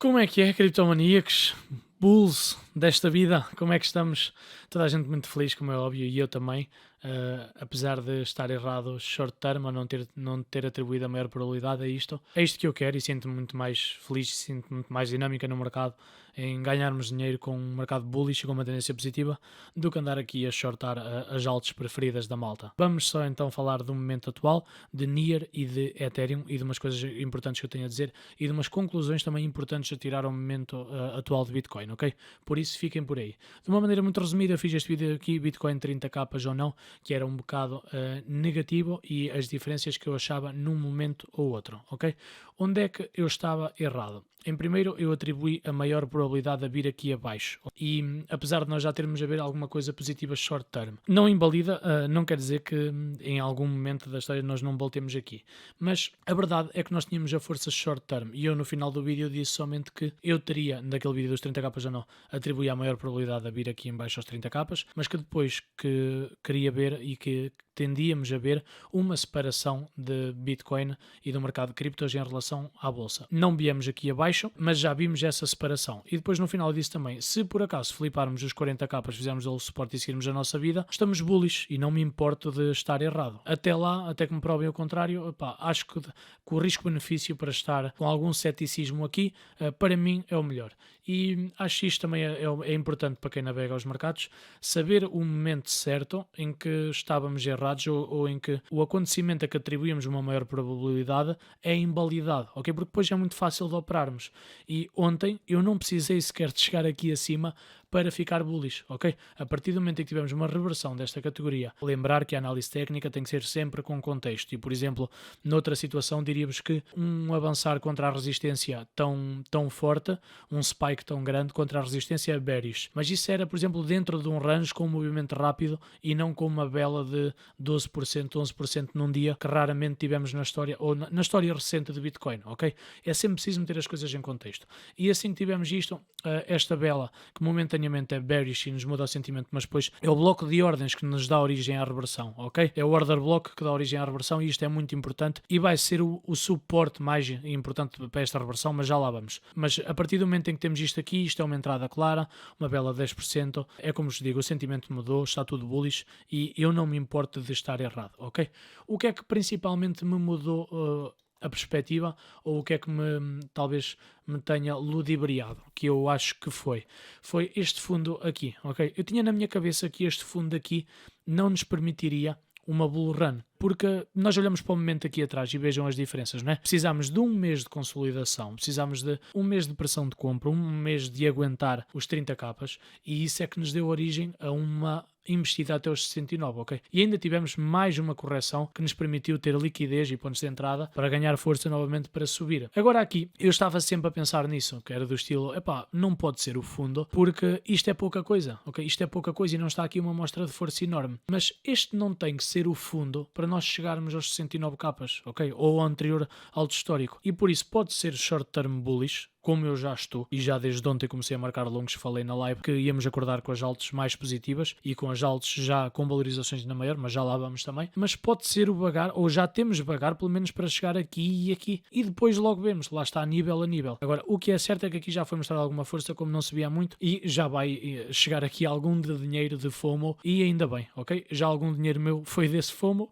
Como é que é, criptomaníacos? Bulls desta vida, como é que estamos? Toda a gente muito feliz, como é óbvio, e eu também, apesar de estar errado short term, a não ter atribuído a maior probabilidade a isto. É isto que eu quero e sinto-me muito mais feliz, sinto-me muito mais dinâmica no mercado, em ganharmos dinheiro com um mercado bullish e com uma tendência positiva, do que andar aqui a shortar as altas preferidas da malta. Vamos só então falar do momento atual, de Near e de Ethereum, e de umas coisas importantes que eu tenho a dizer, e de umas conclusões também importantes a tirar ao momento atual de Bitcoin, ok? Por isso fiquem por aí. De uma maneira muito resumida, eu fiz este vídeo aqui, Bitcoin 30 capas ou não, que era um bocado negativo, e as diferenças que eu achava num momento ou outro, ok? Onde é que eu estava errado? Em primeiro, eu atribuí a maior probabilidade a vir aqui abaixo. E apesar de nós já termos a ver alguma coisa positiva short term, não invalida, não quer dizer que em algum momento da história nós não voltemos aqui. Mas a verdade é que nós tínhamos a força short term. E eu no final do vídeo disse somente que eu teria, naquele vídeo dos 30 capas ou não, atribuí a maior probabilidade a vir aqui em baixo aos 30 capas, mas que depois que queria ver e que tendíamos a ver uma separação de Bitcoin e do mercado de criptos em relação à bolsa. Não viemos aqui abaixo, mas já vimos essa separação. E depois no final disse também, se por acaso fliparmos os 40 capas, fizermos o suporte e seguirmos a nossa vida, estamos bullish e não me importo de estar errado. Até lá, até que me provem o contrário, opá, acho que o risco-benefício para estar com algum ceticismo aqui, para mim é o melhor. E acho que isto também é importante para quem navega aos mercados, saber o momento certo em que estávamos errados ou em que o acontecimento a que atribuímos uma maior probabilidade é invalidado, ok? Porque depois é muito fácil de operarmos. E ontem eu não precisei sequer de chegar aqui acima para ficar bullish, ok? A partir do momento em que tivemos uma reversão desta categoria, lembrar que a análise técnica tem que ser sempre com contexto e, por exemplo, noutra situação diríamos que um avançar contra a resistência tão forte, um spike tão grande contra a resistência bearish, mas isso era, por exemplo, dentro de um range com um movimento rápido e não com uma vela de 12%, 11% num dia que raramente tivemos na história, ou na história recente de Bitcoin, ok? É sempre preciso meter as coisas em contexto. E assim que tivemos isto, esta vela, que momentaneamente é bearish e nos muda o sentimento, mas depois é o bloco de ordens que nos dá origem à reversão, ok? É o order block que dá origem à reversão e isto é muito importante e vai ser o suporte mais importante para esta reversão, mas já lá vamos. Mas a partir do momento em que temos isto aqui, isto é uma entrada clara, uma vela de 10%, é como vos digo, o sentimento mudou, está tudo bullish e eu não me importo de estar errado, ok? O que é que principalmente me mudou a perspectiva, ou o que é que talvez me tenha ludibriado, que eu acho que foi este fundo aqui, ok? Eu tinha na minha cabeça que este fundo aqui não nos permitiria uma bull run, porque nós olhamos para o momento aqui atrás e vejam as diferenças, não é? Precisamos de um mês de consolidação, precisamos de um mês de pressão de compra, um mês de aguentar os 30 capas, e isso é que nos deu origem a uma investida até os 69, ok? E ainda tivemos mais uma correção que nos permitiu ter liquidez e pontos de entrada para ganhar força novamente para subir. Agora aqui, eu estava sempre a pensar nisso, que era do estilo, epá, não pode ser o fundo, porque isto é pouca coisa, ok? Isto é pouca coisa e não está aqui uma amostra de força enorme. Mas este não tem que ser o fundo para nós chegarmos aos 69 capas, ok? Ou ao anterior alto histórico. E por isso pode ser short term bullish, como eu já estou, e já desde ontem comecei a marcar longos, falei na live que íamos acordar com as altas mais positivas e com as altas já com valorizações na maior, mas já lá vamos também. Mas pode ser o vagar, ou já temos vagar, pelo menos para chegar aqui e aqui. E depois logo vemos, lá está, nível a nível. Agora, o que é certo é que aqui já foi mostrar alguma força, como não se via muito, e já vai chegar aqui algum de dinheiro de FOMO, e ainda bem, ok? Já algum dinheiro meu foi desse FOMO,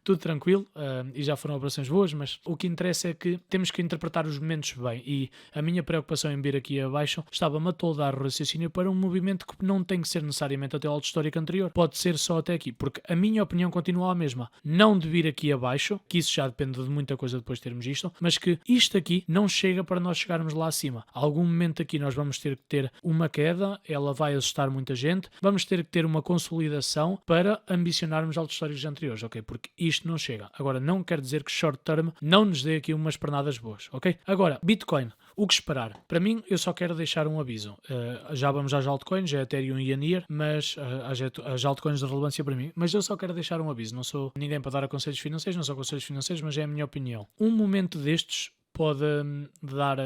tudo tranquilo, e já foram operações boas, mas o que interessa é que temos que interpretar os momentos bem, e a minha preocupação em vir aqui abaixo estava-me a toldar o raciocínio para um movimento que não tem que ser necessariamente até o alto histórico anterior, pode ser só até aqui, porque a minha opinião continua a mesma, não de vir aqui abaixo, que isso já depende de muita coisa depois de termos isto, mas que isto aqui não chega para nós chegarmos lá acima. A algum momento aqui nós vamos ter que ter uma queda, ela vai assustar muita gente, vamos ter que ter uma consolidação para ambicionarmos altos históricos anteriores, ok? Porque isto não chega. Agora, não quer dizer que short term não nos dê aqui umas pernadas boas, ok? Agora, Bitcoin, o que esperar? Para mim, eu só quero deixar um aviso. Já vamos às altcoins, a Ethereum e a Near, mas as altcoins de relevância para mim, mas eu só quero deixar um aviso. Não sou ninguém para dar aconselhos financeiros, não sou conselhos financeiros, mas é a minha opinião. Um momento destes pode dar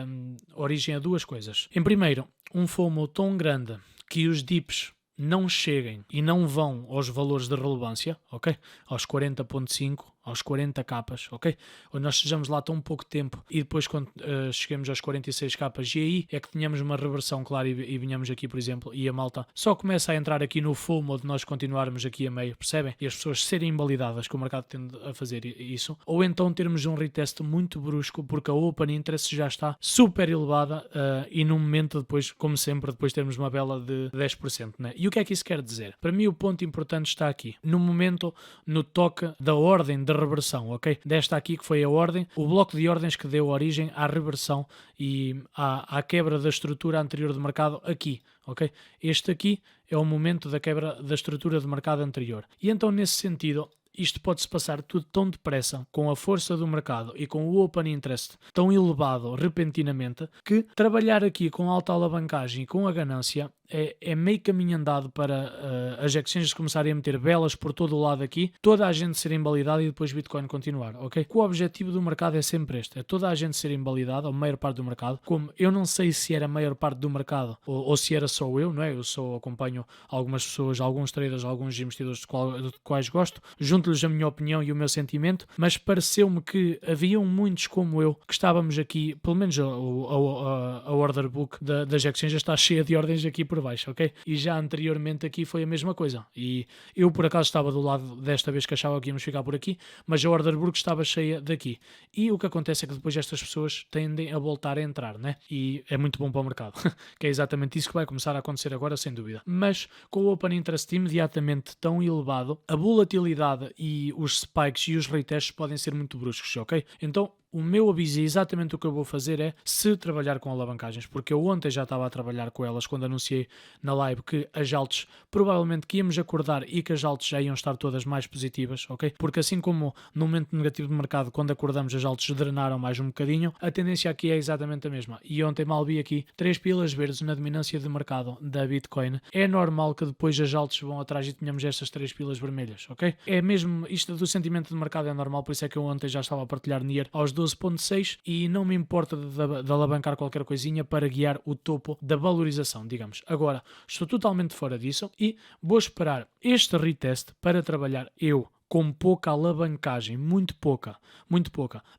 origem a duas coisas. Em primeiro, um FOMO tão grande que os dips não cheguem e não vão aos valores de relevância, ok? Aos 40.5, aos 40 capas, ok? Ou nós estejamos lá tão pouco tempo e depois quando cheguemos aos 46 capas e aí é que tenhamos uma reversão clara e venhamos aqui, por exemplo, e a malta só começa a entrar aqui no full mode de nós continuarmos aqui a meio, percebem? E as pessoas serem invalidadas, que o mercado tende a fazer isso, ou então termos um retest muito brusco porque a open interest já está super elevada e no momento depois, como sempre, depois termos uma vela de 10%, né? E o que é que isso quer dizer? Para mim o ponto importante está aqui, no momento, no toque da ordem de reversão, ok? Desta aqui que foi a ordem, o bloco de ordens que deu origem à reversão e à quebra da estrutura anterior do mercado aqui, ok? Este aqui é o momento da quebra da estrutura de mercado anterior. E então, nesse sentido, isto pode-se passar tudo tão depressa, com a força do mercado e com o open interest tão elevado repentinamente, que trabalhar aqui com alta alavancagem e com a ganância é meio caminho andado para as exchanges começarem a meter velas por todo o lado aqui, toda a gente ser invalidada e depois Bitcoin continuar, ok? O objetivo do mercado é sempre este, é toda a gente ser invalidada, a maior parte do mercado, como eu não sei se era a maior parte do mercado ou se era só eu, não é? Eu só acompanho algumas pessoas, alguns traders, alguns investidores de quais gosto, junto-lhes a minha opinião e o meu sentimento, mas pareceu-me que haviam muitos como eu, que estávamos aqui, pelo menos a order book das exchanges está cheia de ordens aqui por baixo, ok? E já anteriormente aqui foi a mesma coisa. E eu por acaso estava do lado desta vez que achava que íamos ficar por aqui, mas a order book estava cheia daqui. E o que acontece é que depois estas pessoas tendem a voltar a entrar, né? E é muito bom para o mercado. Que é exatamente isso que vai começar a acontecer agora, sem dúvida. Mas com o open interest imediatamente tão elevado, a volatilidade e os spikes e os retests podem ser muito bruscos, ok? Então, o meu aviso é exatamente o que eu vou fazer é se trabalhar com alavancagens, porque eu ontem já estava a trabalhar com elas quando anunciei na live que as altas provavelmente que íamos acordar e que as altas já iam estar todas mais positivas, ok? Porque assim como no momento negativo do mercado, quando acordamos as altas drenaram mais um bocadinho, a tendência aqui é exatamente a mesma. E ontem mal vi aqui 3 pilas verdes na dominância de mercado da Bitcoin. É normal que depois as altas vão atrás e tenhamos estas 3 pilas vermelhas, ok? É mesmo, isto do sentimento de mercado é normal, por isso é que eu ontem já estava a partilhar NIR aos 12.6 e não me importa de alavancar qualquer coisinha para guiar o topo da valorização, digamos. Agora, estou totalmente fora disso e vou esperar este retest para trabalhar eu com pouca alavancagem, muito pouca.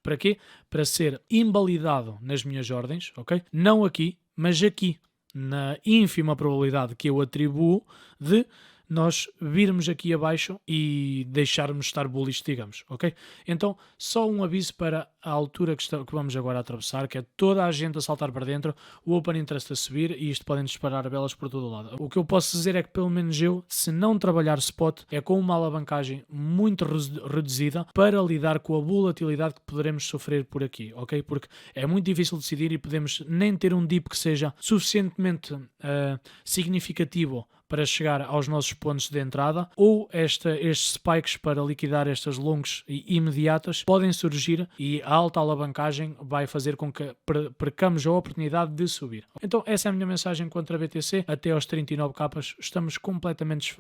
Para quê? Para ser invalidado nas minhas ordens, ok? Não aqui, mas aqui, na ínfima probabilidade que eu atribuo de nós virmos aqui abaixo e deixarmos estar bullish, digamos, ok? Então, só um aviso para a altura que vamos agora atravessar, que é toda a gente a saltar para dentro, o open interest a subir e isto podem disparar velas por todo o lado. O que eu posso dizer é que pelo menos eu, se não trabalhar spot, é com uma alavancagem muito reduzida para lidar com a volatilidade que poderemos sofrer por aqui, ok? Porque é muito difícil decidir e podemos nem ter um dip que seja suficientemente significativo para chegar aos nossos pontos de entrada, ou estes spikes para liquidar estas longas e imediatas podem surgir e a alta alavancagem vai fazer com que percamos a oportunidade de subir. Então essa é a minha mensagem contra a BTC. Até aos 39 capas estamos completamente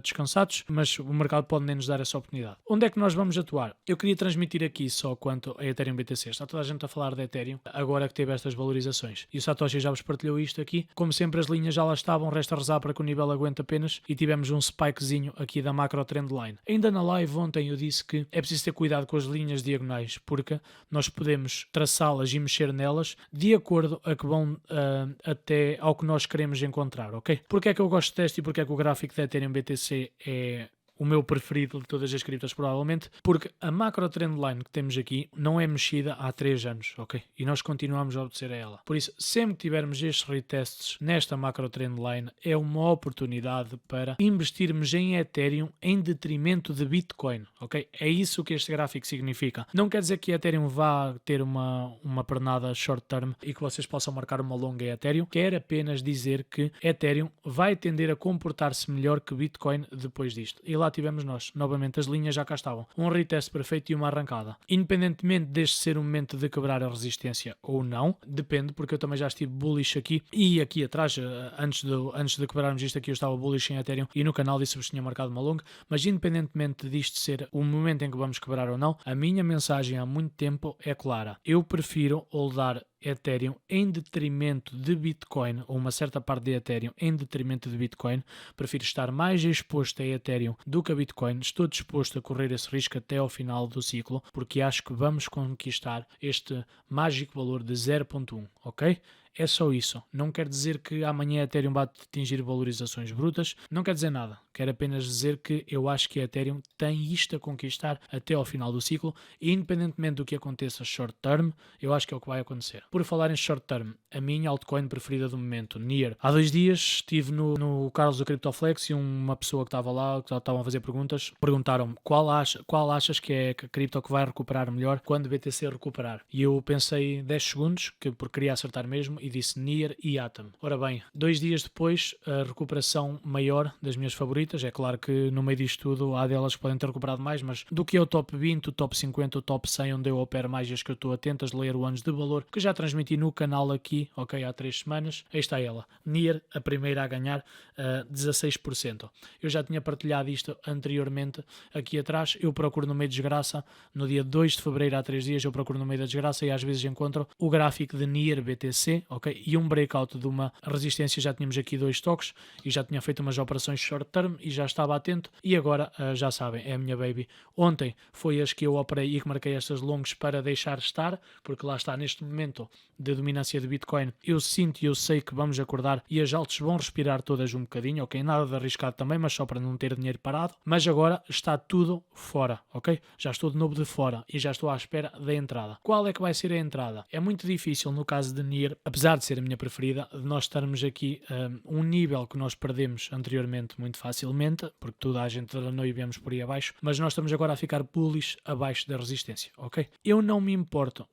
descansados, mas o mercado pode nem nos dar essa oportunidade. Onde é que nós vamos atuar? Eu queria transmitir aqui só quanto a Ethereum BTC. Está toda a gente a falar de Ethereum agora que teve estas valorizações. E o Satoshi já vos partilhou isto aqui. Como sempre as linhas já lá estavam, resta rezar para que o nível aguente apenas e tivemos um spikezinho aqui da macro trendline. Ainda na live ontem eu disse que é preciso ter cuidado com as linhas diagonais porque nós podemos traçá-las e mexer nelas de acordo a que vão até ao que nós queremos encontrar, ok? Porque é que eu gosto deste e porque é que o gráfico da Ethereum BTC é o meu preferido de todas as criptas provavelmente, porque a macro trendline que temos aqui não é mexida há 3 anos, ok? E nós continuamos a obedecer a ela. Por isso, sempre que tivermos estes retests nesta macro trendline, é uma oportunidade para investirmos em Ethereum em detrimento de Bitcoin, ok? É isso que este gráfico significa. Não quer dizer que Ethereum vá ter uma pernada short term e que vocês possam marcar uma longa em Ethereum, quer apenas dizer que Ethereum vai tender a comportar-se melhor que Bitcoin depois disto. E lá tivemos nós, novamente as linhas já cá estavam, um retest perfeito e uma arrancada. Independentemente deste ser o momento de quebrar a resistência ou não, depende, porque eu também já estive bullish aqui e aqui atrás, antes de quebrarmos isto aqui eu estava bullish em Ethereum e no canal disse-vos que tinha marcado uma longa, mas independentemente disto ser o momento em que vamos quebrar ou não, a minha mensagem há muito tempo é clara. Eu prefiro holdar Ethereum em detrimento de Bitcoin, ou uma certa parte de Ethereum em detrimento de Bitcoin. Prefiro estar mais exposto a Ethereum do que a Bitcoin. Estou disposto a correr esse risco até ao final do ciclo, porque acho que vamos conquistar este mágico valor de 0.1, ok? É só isso. Não quer dizer que amanhã a Ethereum vai atingir valorizações brutas. Não quer dizer nada. Quer apenas dizer que eu acho que a Ethereum tem isto a conquistar até ao final do ciclo. E independentemente do que aconteça short term, eu acho que é o que vai acontecer. Por falar em short term, a minha altcoin preferida do momento, Near. Há 2 dias estive no Carlos do CryptoFlex e uma pessoa que estava lá, que estavam a fazer perguntas, perguntaram-me qual achas que é a cripto que vai recuperar melhor quando o BTC recuperar. E eu pensei 10 segundos, porque queria acertar mesmo, e disse Near e Atom. Ora bem, 2 dias depois, a recuperação maior das minhas favoritas, é claro que no meio disto tudo há delas que podem ter recuperado mais, mas do que é o top 20, o top 50, o top 100, onde eu opero mais e as que eu estou atento, as layer ones de valor, que já transmiti no canal aqui, ok, há 3 semanas, aí está ela, Near, a primeira a ganhar 16%. Eu já tinha partilhado isto anteriormente aqui atrás, eu procuro no meio de desgraça, no dia 2 de fevereiro há 3 dias, eu procuro no meio da desgraça e às vezes encontro o gráfico de Near BTC, ok? E um breakout de uma resistência, já tínhamos aqui 2 toques e já tinha feito umas operações short term e já estava atento e agora já sabem, é a minha baby. Ontem foi as que eu operei e que marquei estas longas para deixar estar, porque lá está, neste momento de dominância de Bitcoin, eu sinto e eu sei que vamos acordar e as altas vão respirar todas um bocadinho, ok? Nada de arriscado também, mas só para não ter dinheiro parado. Mas agora está tudo fora, ok? Já estou de novo de fora e já estou à espera da entrada. Qual é que vai ser a entrada? É muito difícil no caso de Near, apesar de ser a minha preferida, de nós estarmos aqui um nível que nós perdemos anteriormente muito facilmente, porque toda a gente dranou e viemos por aí abaixo, mas nós estamos agora a ficar bullish abaixo da resistência, ok? Eu não me importo,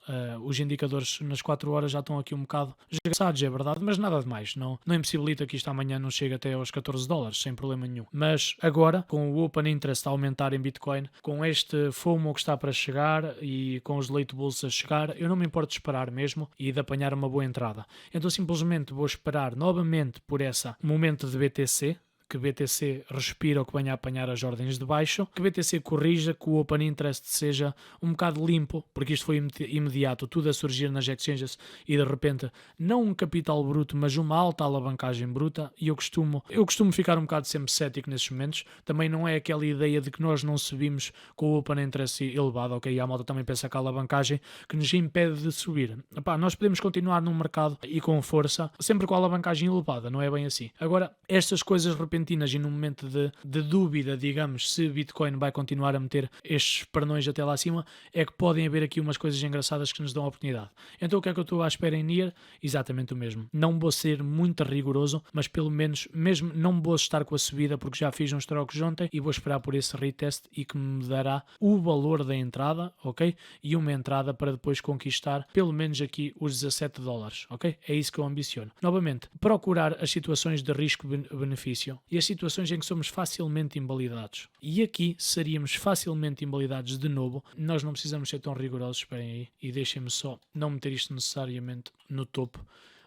os indicadores nas 4 horas já estão aqui um bocado esgaçados, é verdade, mas nada de mais, não impossibilita que isto amanhã não chegue até aos $14, sem problema nenhum. Mas agora, com o Open Interest a aumentar em Bitcoin, com este FOMO que está para chegar e com os late bulls a chegar, eu não me importo de esperar mesmo e de apanhar uma boa entrada. Então simplesmente vou esperar novamente por esse momento de BTC, que BTC respira ou que venha a apanhar as ordens de baixo, que BTC corrija, que o Open Interest seja um bocado limpo, porque isto foi imediato, tudo a surgir nas exchanges e de repente não um capital bruto, mas uma alta alavancagem bruta, e eu costumo ficar um bocado sempre cético nesses momentos. Também não é aquela ideia de que nós não subimos com o Open Interest elevado, ok? E a malta também pensa que a alavancagem que nos impede de subir. Epá, nós podemos continuar num mercado e com força, sempre com a alavancagem elevada, não é bem assim. Agora, estas coisas repentinas e num momento de dúvida, digamos, se Bitcoin vai continuar a meter estes pernões até lá acima, é que podem haver aqui umas coisas engraçadas que nos dão a oportunidade. Então o que é que eu estou à espera em Near? Exatamente o mesmo. Não vou ser muito rigoroso, mas pelo menos, mesmo não vou estar com a subida, porque já fiz uns trocos ontem e vou esperar por esse retest e que me dará o valor da entrada, ok? E uma entrada para depois conquistar pelo menos aqui os $17, ok? É isso que eu ambiciono. Novamente, procurar as situações de risco-benefício e as situações em que somos facilmente invalidados. E aqui seríamos facilmente invalidados de novo. Nós não precisamos ser tão rigorosos, esperem aí, e deixem-me só não meter isto necessariamente no topo.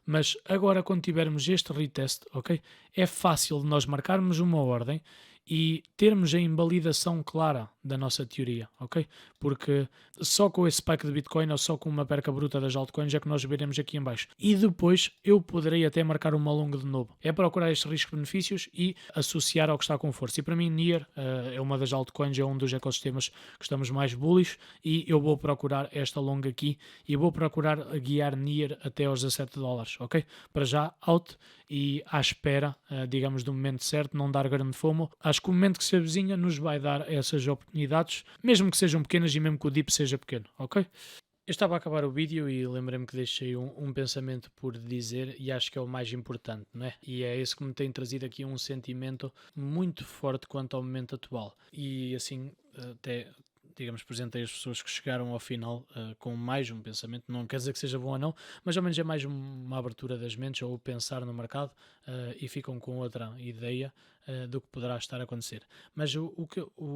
Mas agora, quando tivermos este retest, ok? É fácil de nós marcarmos uma ordem e termos a invalidação clara da nossa teoria, ok? Porque só com esse spike de Bitcoin ou só com uma perca bruta das altcoins é que nós veremos aqui em baixo. E depois eu poderei até marcar uma longa de novo. É procurar estes riscos-benefícios e associar ao que está com força. E para mim Near é uma das altcoins, é um dos ecossistemas que estamos mais bullish e eu vou procurar esta longa aqui e vou procurar guiar Near até aos $17, ok? Para já, out e à espera, digamos, do momento certo, não dar grande fomo. Acho que o momento que se avizinha nos vai dar essas oportunidades, mesmo que sejam pequenas e mesmo que o dip seja pequeno, ok? Eu estava a acabar o vídeo e lembrei-me que deixei um pensamento por dizer e acho que é o mais importante, não é? E é esse que me tem trazido aqui um sentimento muito forte quanto ao momento atual. E assim, até, digamos, presentei as pessoas que chegaram ao final com mais um pensamento, não quer dizer que seja bom ou não, mas ao menos é mais uma abertura das mentes ou pensar no mercado e ficam com outra ideia do que poderá estar a acontecer. Mas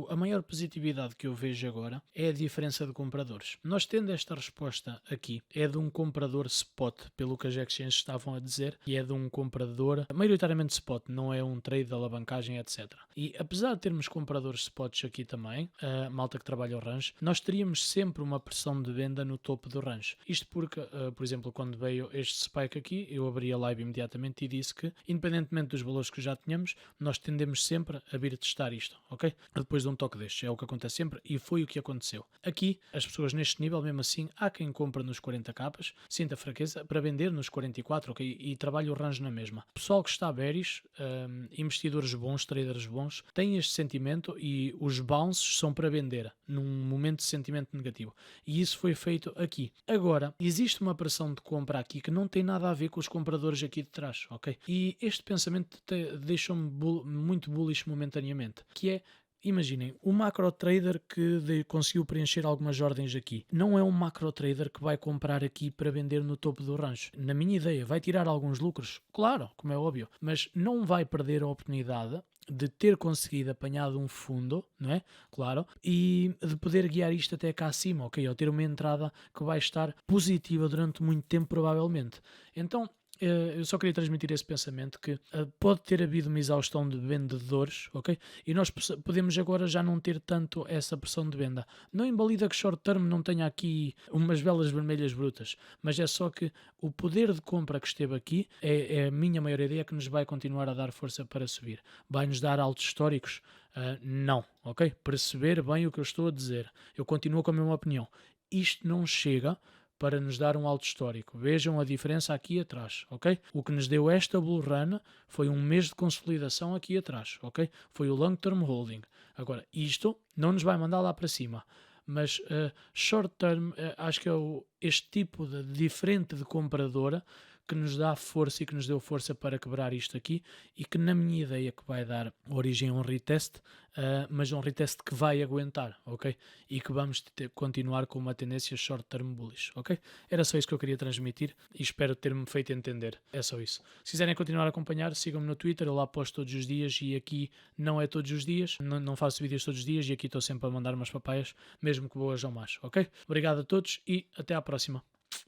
a maior positividade que eu vejo agora é a diferença de compradores. Nós tendo esta resposta aqui, é de um comprador spot, pelo que as exchanges estavam a dizer, e é de um comprador maioritariamente spot, não é um trade de alavancagem, etc. E apesar de termos compradores spots aqui também, a malta que trabalha o range, nós teríamos sempre uma pressão de venda no topo do range. Isto porque, por exemplo, quando veio este spike aqui, eu abri a live imediatamente e disse que, independentemente dos valores que já tínhamos, nós tendemos sempre a vir testar isto, ok? Depois de um toque destes, é o que acontece sempre e foi o que aconteceu. Aqui, as pessoas neste nível, mesmo assim, há quem compra nos 40 capas, sinta fraqueza, para vender nos 44, ok? E trabalha o range na mesma. Pessoal que está bearish, investidores bons, traders bons, têm este sentimento e os bounces são para vender, num momento de sentimento negativo. E isso foi feito aqui. Agora, existe uma pressão de compra aqui que não tem nada a ver com os compradores aqui de trás, ok? E este pensamento deixou-me muito bullish momentaneamente, que é, imaginem, o macro trader que conseguiu preencher algumas ordens aqui, não é um macro trader que vai comprar aqui para vender no topo do range. Na minha ideia, vai tirar alguns lucros? Claro, como é óbvio, mas não vai perder a oportunidade de ter conseguido apanhar um fundo, não é? Claro, e de poder guiar isto até cá acima, ok? Ou ter uma entrada que vai estar positiva durante muito tempo, provavelmente. Então, eu só queria transmitir esse pensamento que pode ter havido uma exaustão de vendedores, ok? E nós podemos agora já não ter tanto essa pressão de venda. Não invalida que short term não tenha aqui umas velas vermelhas brutas, mas é só que o poder de compra que esteve aqui é a minha maior ideia que nos vai continuar a dar força para subir. Vai-nos dar altos históricos? Não, ok? Perceber bem o que eu estou a dizer. Eu continuo com a mesma opinião. Isto não chega para nos dar um alto histórico. Vejam a diferença aqui atrás, ok? O que nos deu esta bull run foi um mês de consolidação aqui atrás, ok? Foi o long term holding. Agora, isto não nos vai mandar lá para cima, mas short term, acho que é este tipo de diferente de compradora que nos dá força e que nos deu força para quebrar isto aqui e que na minha ideia que vai dar origem a um retest, mas um retest que vai aguentar, ok? E que vamos continuar com uma tendência short term bullish, ok? Era só isso que eu queria transmitir e espero ter-me feito entender. É só isso. Se quiserem continuar a acompanhar, sigam-me no Twitter, eu lá posto todos os dias e aqui não é todos os dias, não faço vídeos todos os dias e aqui estou sempre a mandar umas papaias, mesmo que boas ou más, ok? Obrigado a todos e até à próxima.